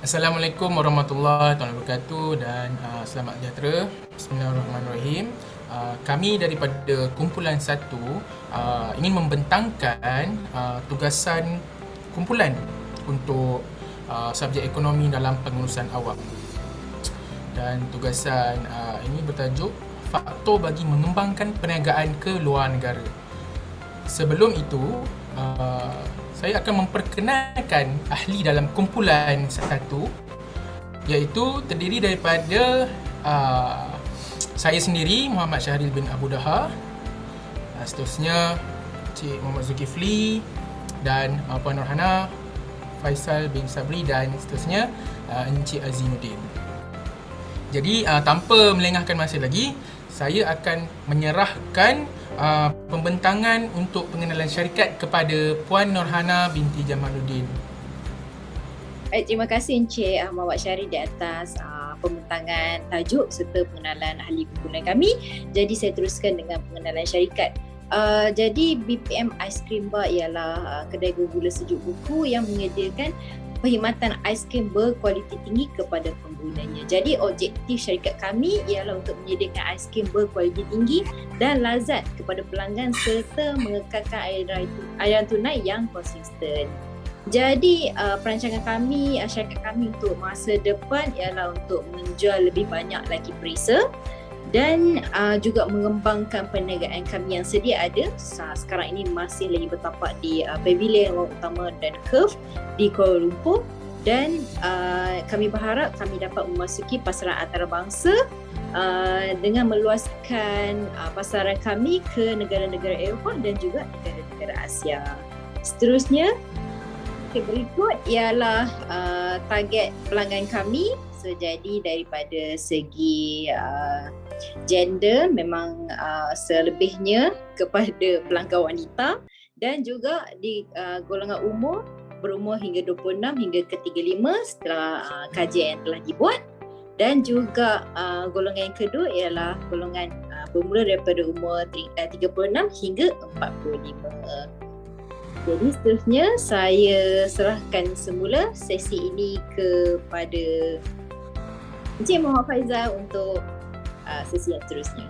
Assalamualaikum warahmatullahi wabarakatuh dan selamat sejahtera. Bismillahirrahmanirrahim. Kami daripada kumpulan 1 ingin membentangkan tugasan kumpulan untuk subjek ekonomi dalam pengurusan awam. Dan tugasan ini bertajuk faktor bagi mengembangkan perniagaan ke luar negara. Sebelum itu, saya akan memperkenalkan ahli dalam kumpulan 1, iaitu terdiri daripada saya sendiri, Muhammad Syahril bin Abu Daha, seterusnya Cik Muhammad Zulkifli dan Puan Nurhana, Faisal bin Sabri dan seterusnya Encik Azimuddin. Jadi tanpa melengahkan masa lagi, saya akan menyerahkan pembentangan untuk pengenalan syarikat kepada Puan Nurhana binti Jamaluddin. Terima kasih Encik Muhammad Syarif di atas pembentangan tajuk serta pengenalan ahli kumpulan kami. Jadi saya teruskan dengan pengenalan syarikat. Jadi BPM Ice Cream Bar ialah kedai gula sejuk buku yang menyediakan perkhidmatan aiskrim berkualiti tinggi kepada penggunanya. Jadi objektif syarikat kami ialah untuk menyediakan aiskrim berkualiti tinggi dan lazat kepada pelanggan serta mengekalkan aliran tunai yang konsisten. Jadi perancangan kami, syarikat kami untuk masa depan ialah untuk menjual lebih banyak lagi perisa dan juga mengembangkan perniagaan kami yang sedia ada. Sekarang ini masih lagi bertapak di Pavilion Ruang Utama dan Curve di Kuala Lumpur, dan kami berharap kami dapat memasuki pasaran antarabangsa dengan meluaskan pasaran kami ke negara-negara Eropah dan juga negara-negara Asia. Seterusnya, berikut ialah target pelanggan kami. Jadi daripada segi gender memang selebihnya kepada pelanggan wanita, dan juga di golongan umur berumur hingga 26 hingga ke 35 setelah kajian yang telah dibuat, dan juga golongan yang kedua ialah golongan bermula daripada umur 36 hingga 45. Jadi seterusnya saya serahkan semula sesi ini kepada Encik Muhammad Faizal untuk sesi yang seterusnya.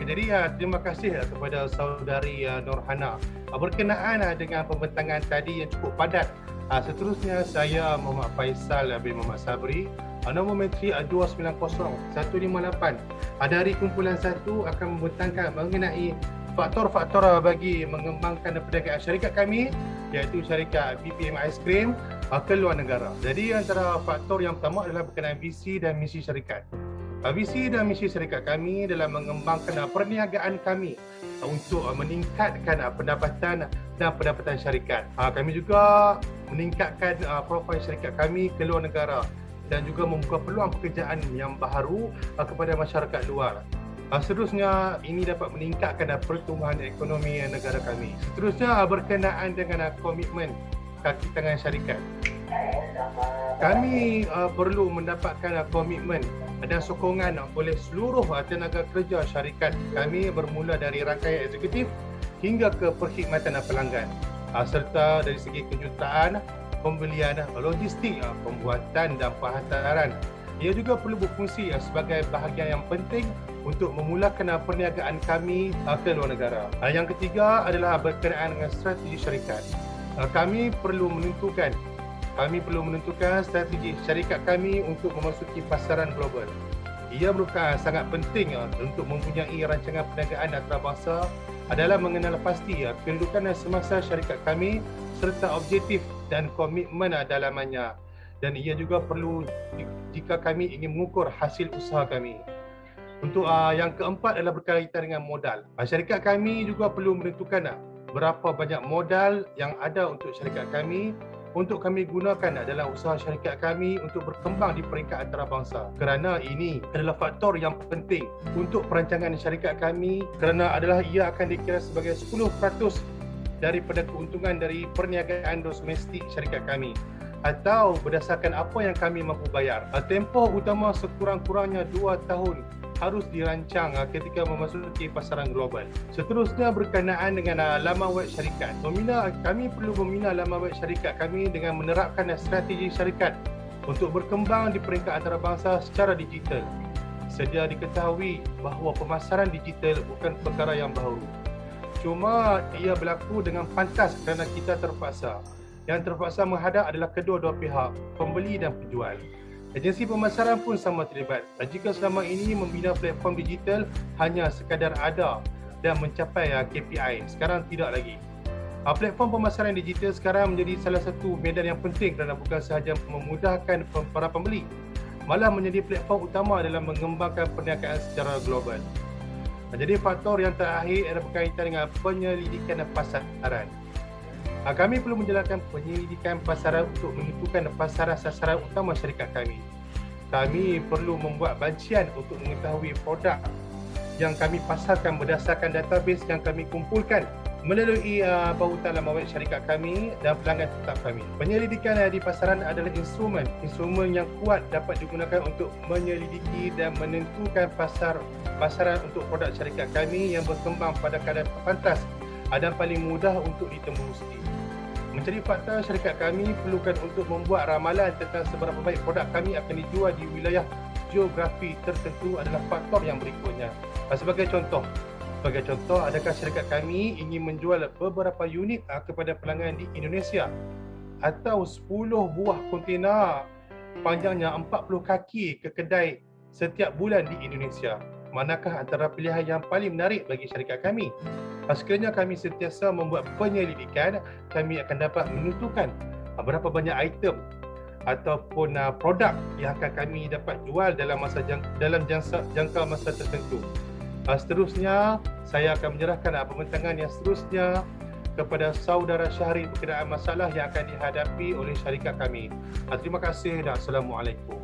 Jadi terima kasih kepada saudari Nurhana berkenaan dengan pembentangan tadi yang cukup padat. Seterusnya saya Muhammad Faisal bin Muhammad Sabri, nombor menteri 290-158 dari kumpulan 1 akan membentangkan mengenai faktor-faktor bagi mengembangkan perniagaan syarikat kami, iaitu syarikat BPM Ice Cream ke luar negara. Jadi antara faktor yang pertama adalah berkenaan visi dan misi syarikat. Visi dan misi syarikat kami dalam mengembangkan perniagaan kami untuk meningkatkan pendapatan dan pendapatan syarikat. Kami juga meningkatkan profil syarikat kami ke luar negara dan juga membuka peluang pekerjaan yang baru kepada masyarakat luar. Seterusnya, ini dapat meningkatkan pertumbuhan ekonomi negara kami. Seterusnya, berkenaan dengan komitmen kaki tangan syarikat. Kami perlu mendapatkan komitmen dan sokongan oleh seluruh tenaga kerja syarikat kami, bermula dari rangkaian eksekutif hingga ke perkhidmatan pelanggan, serta dari segi kejutaan, pembelian, logistik, pembuatan dan penghantaran. Ia juga perlu berfungsi sebagai bahagian yang penting untuk memulakan perniagaan kami ke luar negara. Yang ketiga adalah berkenaan dengan strategi syarikat. Kami perlu menentukan strategi syarikat kami untuk memasuki pasaran global. Ia merupakan sangat penting untuk mempunyai rancangan perniagaan antarabangsa adalah mengenal pasti kedudukan semasa syarikat kami serta objektif dan komitmen dalamannya. Dan ia juga perlu jika kami ingin mengukur hasil usaha kami. Untuk yang keempat adalah berkaitan dengan modal. Syarikat kami juga perlu menentukan berapa banyak modal yang ada untuk syarikat kami untuk kami gunakan dalam usaha syarikat kami untuk berkembang di peringkat antarabangsa. Kerana ini adalah faktor yang penting untuk perancangan syarikat kami, kerana ia akan dikira sebagai 10% daripada keuntungan dari perniagaan domestik syarikat kami, atau berdasarkan apa yang kami mampu bayar. Tempoh utama sekurang-kurangnya 2 tahun harus dirancang ketika memasuki pasaran global. Seterusnya berkenaan dengan laman web syarikat. Kami perlu membina laman web syarikat kami dengan menerapkan strategi syarikat untuk berkembang di peringkat antarabangsa secara digital. Sedia diketahui bahawa pemasaran digital bukan perkara yang baru. Cuma ia berlaku dengan pantas kerana kita terpaksa. Yang terpaksa menghadap adalah kedua-dua pihak, pembeli dan penjual. Agensi pemasaran pun sama terlibat. Dan jika selama ini membina platform digital hanya sekadar ada dan mencapai KPI, sekarang tidak lagi. Platform pemasaran digital sekarang menjadi salah satu medan yang penting kerana bukan sahaja memudahkan para pembeli, malah menjadi platform utama dalam mengembangkan perniagaan secara global. Jadi faktor yang terakhir adalah berkaitan dengan penyelidikan pasaran. Kami perlu menjalankan penyelidikan pasaran untuk menentukan pasaran sasaran utama syarikat kami. Kami perlu membuat bancian untuk mengetahui produk yang kami pasarkan berdasarkan database yang kami kumpulkan melalui bahutan laman web syarikat kami dan pelanggan tetap kami. Penyelidikan di pasaran adalah instrumen yang kuat dapat digunakan untuk menyelidiki dan menentukan pasaran untuk produk syarikat kami yang berkembang pada kadar pantas dan paling mudah untuk ditembusi. Mencari fakta syarikat kami perlukan untuk membuat ramalan tentang seberapa baik produk kami akan dijual di wilayah geografi tertentu adalah faktor yang berikutnya. Sebagai contoh, adakah syarikat kami ingin menjual beberapa unit kepada pelanggan di Indonesia atau 10 buah kontena panjangnya 40 kaki ke kedai setiap bulan di Indonesia? Manakah antara pilihan yang paling menarik bagi syarikat kami? Sekiranya kami sentiasa membuat penyelidikan, kami akan dapat menentukan berapa banyak item ataupun produk yang akan kami dapat jual dalam jangka masa tertentu. Seterusnya, saya akan menyerahkan pembentangan yang seterusnya kepada saudara Syahri berkenaan masalah yang akan dihadapi oleh syarikat kami. Terima kasih dan Assalamualaikum.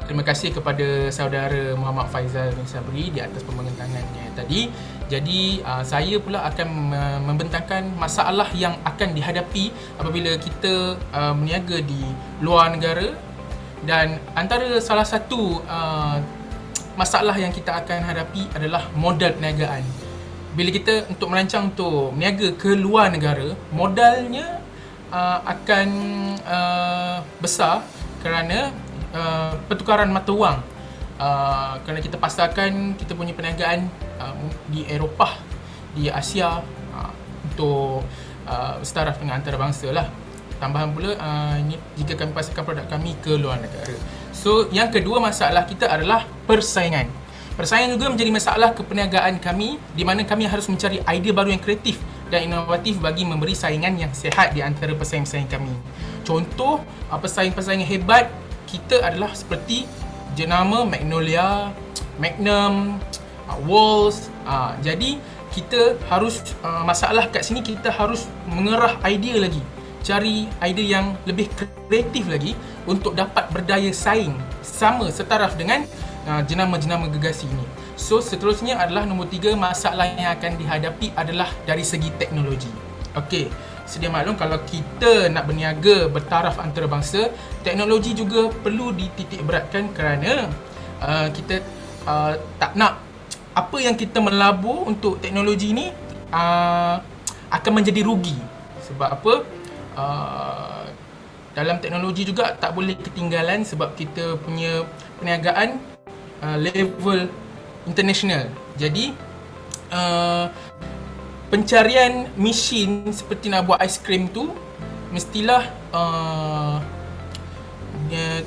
Terima kasih kepada saudara Muhammad Faizal bin Sabri di atas pembentangannya tadi. Jadi saya pula akan membentangkan masalah yang akan dihadapi apabila kita berniaga di luar negara, dan antara salah satu masalah yang kita akan hadapi adalah modal perniagaan. Bila kita untuk merancang untuk berniaga ke luar negara, modalnya akan besar kerana pertukaran mata wang. Kerana kita pasarkan kita punya perniagaan di Eropah, di Asia untuk setaraf dengan antarabangsa lah. Tambahan pula ini jika kami pasarkan produk kami ke luar negara. So yang kedua masalah kita adalah persaingan. Persaingan juga menjadi masalah keperniagaan kami, di mana kami harus mencari idea baru yang kreatif dan inovatif bagi memberi saingan yang sihat di antara pesaing-pesaing kami. Contoh pesaing-pesaing yang hebat kita adalah seperti jenama Magnolia, Magnum, Walls. Jadi kita harus masalah kat sini kita harus mengerah idea lagi. Cari idea yang lebih kreatif lagi untuk dapat berdaya saing sama setaraf dengan jenama-jenama gegasi ini. So seterusnya adalah nombor 3, masalah yang akan dihadapi adalah dari segi teknologi. Okey, sedia maklum kalau kita nak berniaga bertaraf antarabangsa, teknologi juga perlu dititik beratkan kerana kita tak nak apa yang kita melabur untuk teknologi ni akan menjadi rugi. Sebab apa? Dalam teknologi juga tak boleh ketinggalan sebab kita punya perniagaan level international. Jadi pencarian mesin seperti nak buat aiskrim tu mestilah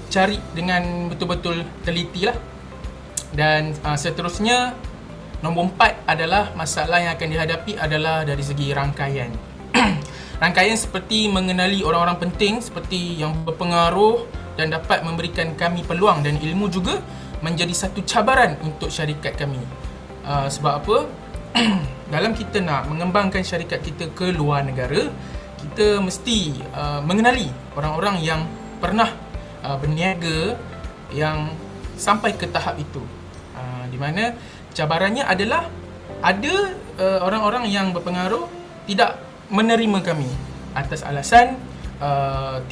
cari dengan betul-betul teliti lah. Dan seterusnya nombor 4 adalah masalah yang akan dihadapi adalah dari segi rangkaian. Rangkaian seperti mengenali orang-orang penting seperti yang berpengaruh dan dapat memberikan kami peluang dan ilmu juga menjadi satu cabaran untuk syarikat kami. Sebab apa? Dalam kita nak mengembangkan syarikat kita ke luar negara, kita mesti mengenali orang-orang yang pernah berniaga yang sampai ke tahap itu. Di mana cabarannya adalah ada orang-orang yang berpengaruh tidak menerima kami atas alasan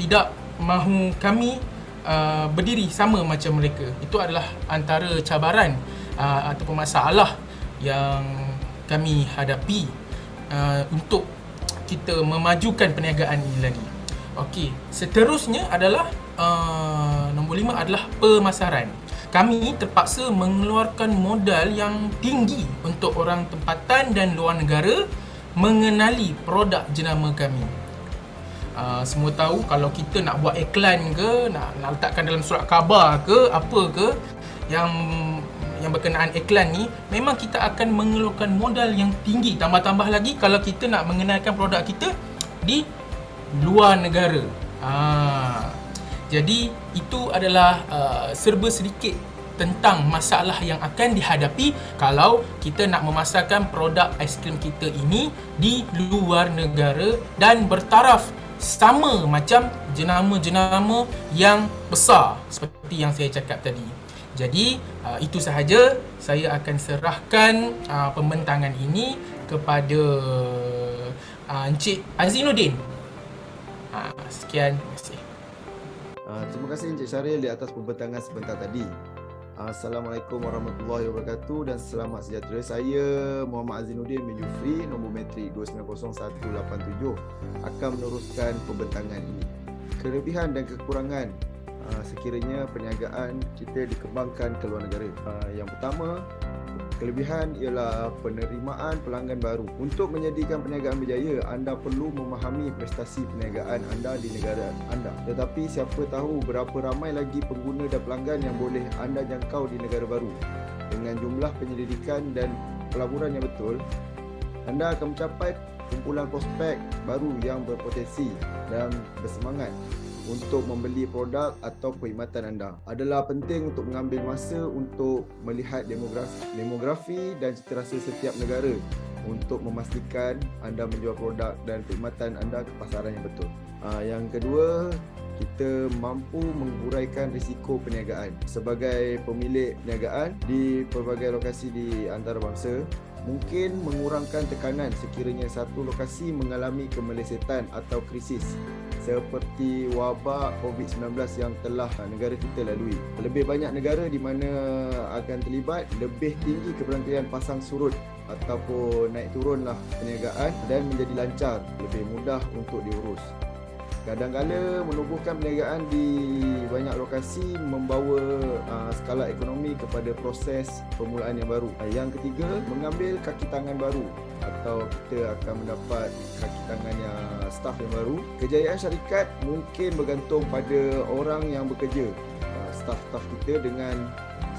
tidak mahu kami berdiri sama macam mereka. Itu adalah antara cabaran ataupun masalah yang kami hadapi untuk kita memajukan perniagaan ini lagi. Okey, seterusnya adalah nombor 5 adalah pemasaran. Kami terpaksa mengeluarkan modal yang tinggi untuk orang tempatan dan luar negara mengenali produk jenama kami. Semua tahu kalau kita nak buat iklan ke, nak letakkan dalam surat khabar ke, apa ke yang berkenaan iklan ni, memang kita akan mengeluarkan modal yang tinggi. Tambah-tambah lagi kalau kita nak mengenalkan produk kita di luar negara. Jadi itu adalah serba sedikit tentang masalah yang akan dihadapi kalau kita nak memasarkan produk aiskrim kita ini di luar negara dan bertaraf sama macam jenama-jenama yang besar seperti yang saya cakap tadi. Jadi itu sahaja, saya akan serahkan pembentangan ini kepada Encik Azinuddin. Sekian, terima kasih. Terima kasih Encik Syaril di atas pembentangan sebentar tadi. Assalamualaikum warahmatullahi wabarakatuh dan selamat sejahtera. Saya Muhammad Azinuddin bin Jufri, nombor metrik 290187 akan meneruskan pembentangan ini. Kelebihan dan kekurangan sekiranya perniagaan kita dikembangkan ke luar negara. Yang pertama, kelebihan ialah penerimaan pelanggan baru. Untuk menjadikan perniagaan berjaya, anda perlu memahami prestasi perniagaan anda di negara anda. Tetapi siapa tahu berapa ramai lagi pengguna dan pelanggan yang boleh anda jangkau di negara baru. Dengan jumlah penyelidikan dan pelaburan yang betul, anda akan mencapai kumpulan prospek baru yang berpotensi dan bersemangat untuk membeli produk atau perkhidmatan anda. Adalah penting untuk mengambil masa untuk melihat demografi dan citarasa setiap negara untuk memastikan anda menjual produk dan perkhidmatan anda ke pasaran yang betul. Yang kedua, kita mampu menguraikan risiko perniagaan. Sebagai pemilik perniagaan di pelbagai lokasi di antarabangsa, mungkin mengurangkan tekanan sekiranya satu lokasi mengalami kemelesetan atau krisis seperti wabak COVID-19 yang telah negara kita lalui. Lebih banyak negara di mana akan terlibat, lebih tinggi keberhentian pasang surut ataupun naik turunlah perniagaan dan menjadi lancar, lebih mudah untuk diurus. Kadang-kala menubuhkan perniagaan di banyak lokasi membawa skala ekonomi kepada proses permulaan yang baru. Yang ketiga, mengambil kaki tangan baru atau kita akan mendapat kaki tangan yang staf yang baru. Kejayaan syarikat mungkin bergantung pada orang yang bekerja. Staf-staf kita dengan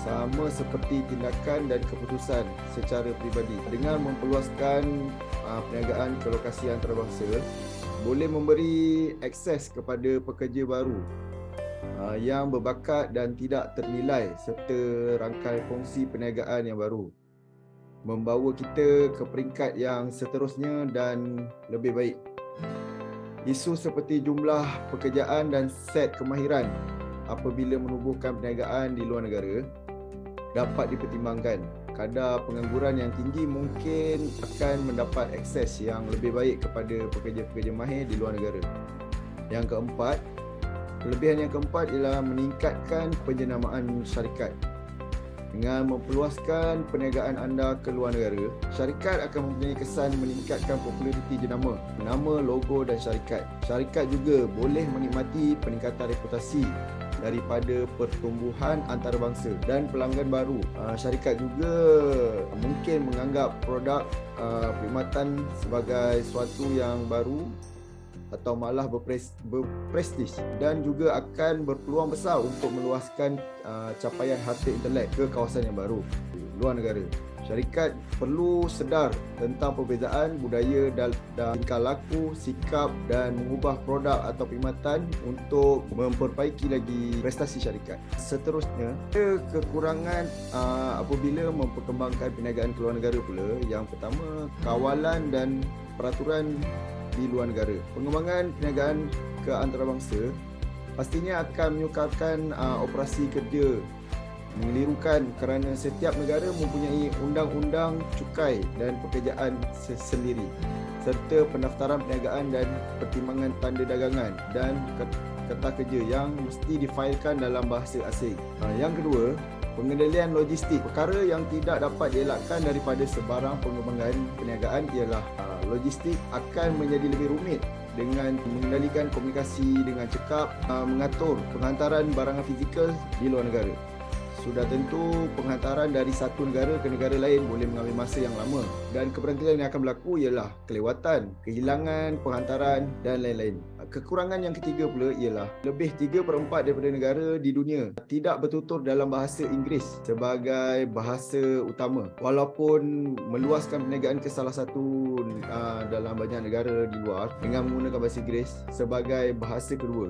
sama seperti tindakan dan keputusan secara peribadi. Dengan memperluaskan perniagaan ke lokasi antarabangsa, boleh memberi akses kepada pekerja baru yang berbakat dan tidak ternilai serta rangkai fungsi perniagaan yang baru, membawa kita ke peringkat yang seterusnya dan lebih baik. Isu seperti jumlah pekerjaan dan set kemahiran apabila menubuhkan perniagaan di luar negara dapat dipertimbangkan. Kadar pengangguran yang tinggi mungkin akan mendapat akses yang lebih baik kepada pekerja-pekerja mahir di luar negara. Yang keempat, kelebihan yang keempat ialah meningkatkan penjenamaan syarikat. Dengan memperluaskan perniagaan anda ke luar negara, syarikat akan mempunyai kesan meningkatkan populariti jenama, nama, logo dan syarikat. Syarikat juga boleh menikmati peningkatan reputasi daripada pertumbuhan antarabangsa dan pelanggan baru. Syarikat juga mungkin menganggap produk perkhidmatan sebagai sesuatu yang baru atau malah berprestij dan juga akan berpeluang besar untuk meluaskan capaian harta intelek ke kawasan yang baru luar negara. Syarikat perlu sedar tentang perbezaan budaya dan tingkah laku, sikap dan mengubah produk atau perkhidmatan untuk memperbaiki lagi prestasi syarikat. Seterusnya, kekurangan apabila memperkembangkan perniagaan ke luar negara pula. Yang pertama, kawalan dan peraturan di luar negara. Pengembangan perniagaan ke antarabangsa pastinya akan menyukarkan operasi kerja mengelirukan kerana setiap negara mempunyai undang-undang cukai dan pekerjaan sendiri serta pendaftaran perniagaan dan pertimbangan tanda dagangan dan kertas kerja yang mesti difailkan dalam bahasa asing. Yang kedua, pengendalian logistik. Perkara yang tidak dapat dielakkan daripada sebarang pengembangan perniagaan ialah logistik akan menjadi lebih rumit dengan mengendalikan komunikasi dengan cekap, mengatur penghantaran barangan fizikal di luar negara. Sudah tentu penghantaran dari satu negara ke negara lain boleh mengambil masa yang lama, dan keberhentian yang akan berlaku ialah kelewatan, kehilangan penghantaran dan lain-lain. Kekurangan yang ketiga pula ialah lebih 3/4 daripada negara di dunia tidak bertutur dalam bahasa Inggeris sebagai bahasa utama, walaupun meluaskan perniagaan ke salah satu dalam banyak negara di luar dengan menggunakan bahasa Inggeris sebagai bahasa kedua.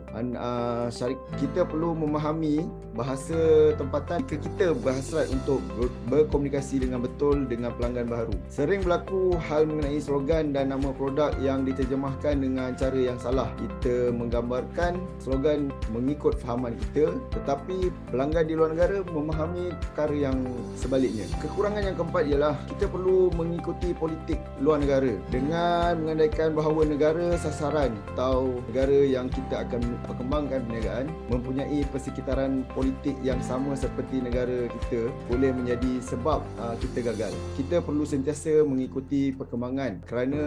Kita perlu memahami bahasa tempatan jika kita berhasrat untuk berkomunikasi dengan betul dengan pelanggan baharu. Sering berlaku hal mengenai slogan dan nama produk yang diterjemahkan dengan cara yang salah. Kita menggambarkan slogan mengikut fahaman kita, tetapi pelanggan di luar negara memahami perkara yang sebaliknya. Kekurangan yang keempat ialah kita perlu mengikuti politik luar negara dengan mengandaikan bahawa negara sasaran atau negara yang kita akan perkembangkan perniagaan mempunyai persekitaran politik yang sama seperti negara kita boleh menjadi sebab kita gagal. Kita perlu sentiasa mengikuti perkembangan kerana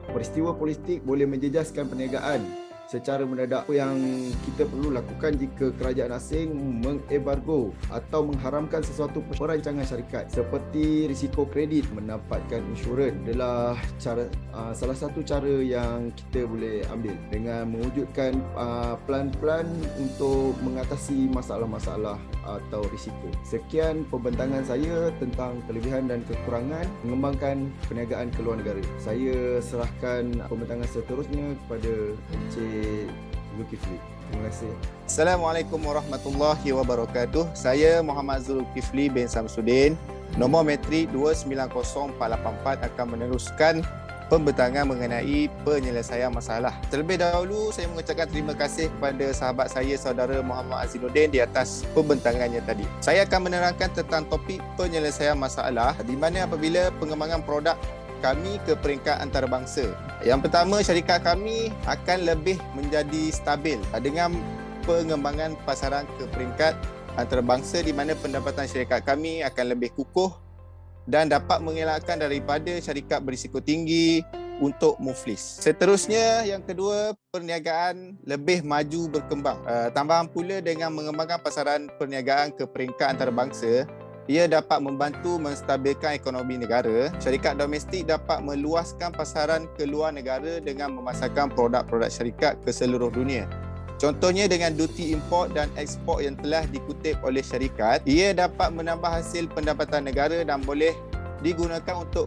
peristiwa politik boleh menjejaskan perniagaan secara mendadak. Apa yang kita perlu lakukan jika kerajaan asing mengembargo atau mengharamkan sesuatu perancangan syarikat seperti risiko kredit, mendapatkan insurans adalah salah satu cara yang kita boleh ambil dengan mewujudkan plan-plan untuk mengatasi masalah-masalah atau risiko. Sekian pembentangan saya tentang kelebihan dan kekurangan mengembangkan perniagaan ke luar negara. Saya serahkan pembentangan seterusnya kepada Encik Zulkifli. Terima kasih. Assalamualaikum warahmatullahi wabarakatuh. Saya Muhammad Zulkifli bin Samsudin. Nombor metrik 290484 akan meneruskan pembentangan mengenai penyelesaian masalah. Terlebih dahulu saya mengucapkan terima kasih kepada sahabat saya, saudara Muhammad Azinuddin di atas pembentangannya tadi. Saya akan menerangkan tentang topik penyelesaian masalah di mana apabila pengembangan produk kami ke peringkat antarabangsa. Yang pertama, syarikat kami akan lebih menjadi stabil dengan pengembangan pasaran ke peringkat antarabangsa di mana pendapatan syarikat kami akan lebih kukuh dan dapat mengelakkan daripada syarikat berisiko tinggi untuk muflis. Seterusnya, yang kedua, perniagaan lebih maju berkembang. Tambahan pula dengan mengembangkan pasaran perniagaan ke peringkat antarabangsa, ia dapat membantu menstabilkan ekonomi negara. Syarikat domestik dapat meluaskan pasaran ke luar negara dengan memasarkan produk-produk syarikat ke seluruh dunia. Contohnya dengan duty import dan ekspor yang telah dikutip oleh syarikat, ia dapat menambah hasil pendapatan negara dan boleh digunakan untuk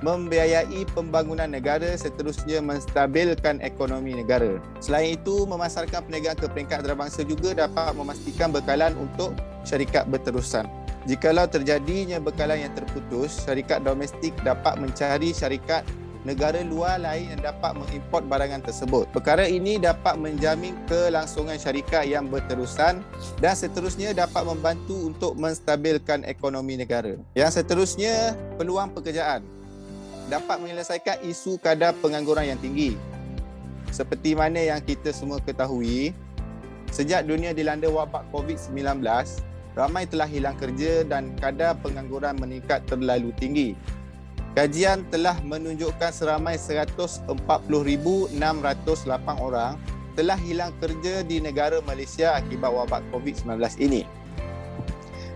membiayai pembangunan negara, seterusnya menstabilkan ekonomi negara. Selain itu, memasarkan perniagaan ke peringkat antarabangsa juga dapat memastikan bekalan untuk syarikat berterusan. Jikalau terjadinya bekalan yang terputus, syarikat domestik dapat mencari syarikat negara luar lain yang dapat mengimport barangan tersebut. Perkara ini dapat menjamin kelangsungan syarikat yang berterusan dan seterusnya dapat membantu untuk menstabilkan ekonomi negara. Yang seterusnya, peluang pekerjaan dapat menyelesaikan isu kadar pengangguran yang tinggi. Seperti mana yang kita semua ketahui, sejak dunia dilanda wabak COVID-19, ramai telah hilang kerja dan kadar pengangguran meningkat terlalu tinggi. Kajian telah menunjukkan seramai 140,608 orang telah hilang kerja di negara Malaysia akibat wabak COVID-19 ini.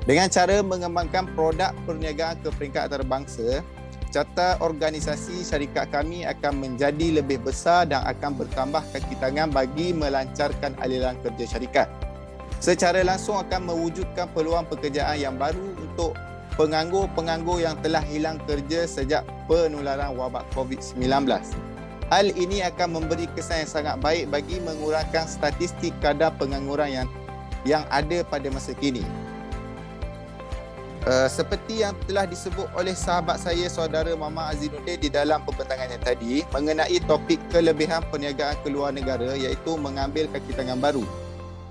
Dengan cara mengembangkan produk perniagaan ke peringkat antarabangsa, carta organisasi syarikat kami akan menjadi lebih besar dan akan bertambah kaki tangan bagi melancarkan aliran kerja syarikat. Secara langsung akan mewujudkan peluang pekerjaan yang baru untuk penganggur-penganggur yang telah hilang kerja sejak penularan wabak COVID-19. Hal ini akan memberi kesan yang sangat baik bagi mengurangkan statistik kadar pengangguran yang ada pada masa kini. Seperti yang telah disebut oleh sahabat saya, saudara Muhammad Azinuddin di dalam pembentangannya tadi mengenai topik kelebihan perniagaan ke luar negara, iaitu mengambil kaki tangan baru.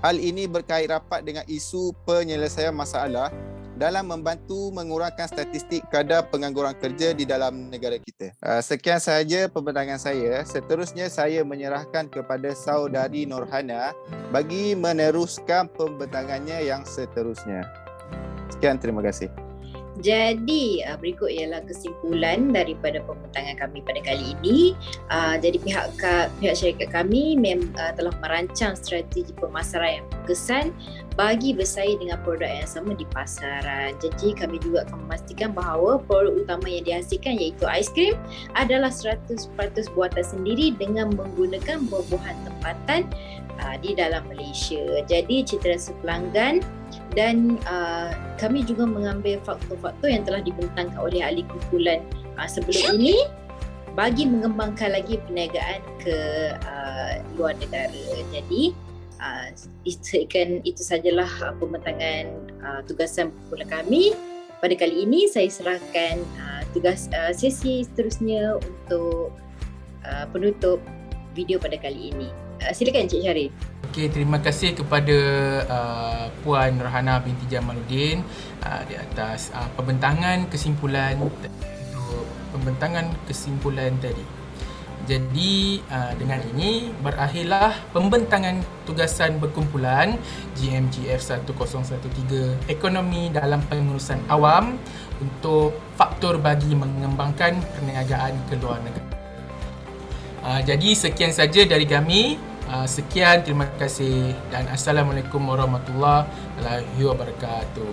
Hal ini berkait rapat dengan isu penyelesaian masalah dalam membantu mengurangkan statistik kadar pengangguran kerja di dalam negara kita. Sekian sahaja pembentangan saya. Seterusnya saya menyerahkan kepada saudari Nurhana bagi meneruskan pembentangannya yang seterusnya. Sekian, terima kasih. Jadi berikut ialah kesimpulan daripada pembentangan kami pada kali ini. Jadi pihak syarikat kami telah merancang strategi pemasaran yang berkesan bagi bersaing dengan produk yang sama di pasaran. Jadi kami juga akan memastikan bahawa produk utama yang dihasilkan iaitu aiskrim adalah 100% buatan sendiri dengan menggunakan buah-buahan tempatan di dalam Malaysia. Jadi cita rasa pelanggan dan kami juga mengambil faktor-faktor yang telah dibentangkan oleh ahli kumpulan sebelum ini bagi mengembangkan lagi perniagaan ke luar negara. Jadi itu sajalah pembentangan tugasan kumpulan kami. Pada kali ini saya serahkan tugas sesi seterusnya untuk penutup video pada kali ini. Silakan Encik Syaril. Okey, terima kasih kepada Puan Rahana binti Jamaluddin di atas pembentangan kesimpulan untuk pembentangan kesimpulan tadi. Jadi dengan ini berakhirlah pembentangan tugasan berkumpulan GMGF 1013 Ekonomi dalam Pengurusan Awam untuk faktor bagi mengembangkan perniagaan ke luar negara. Jadi sekian saja dari kami. Sekian, terima kasih dan Assalamualaikum warahmatullahi wabarakatuh.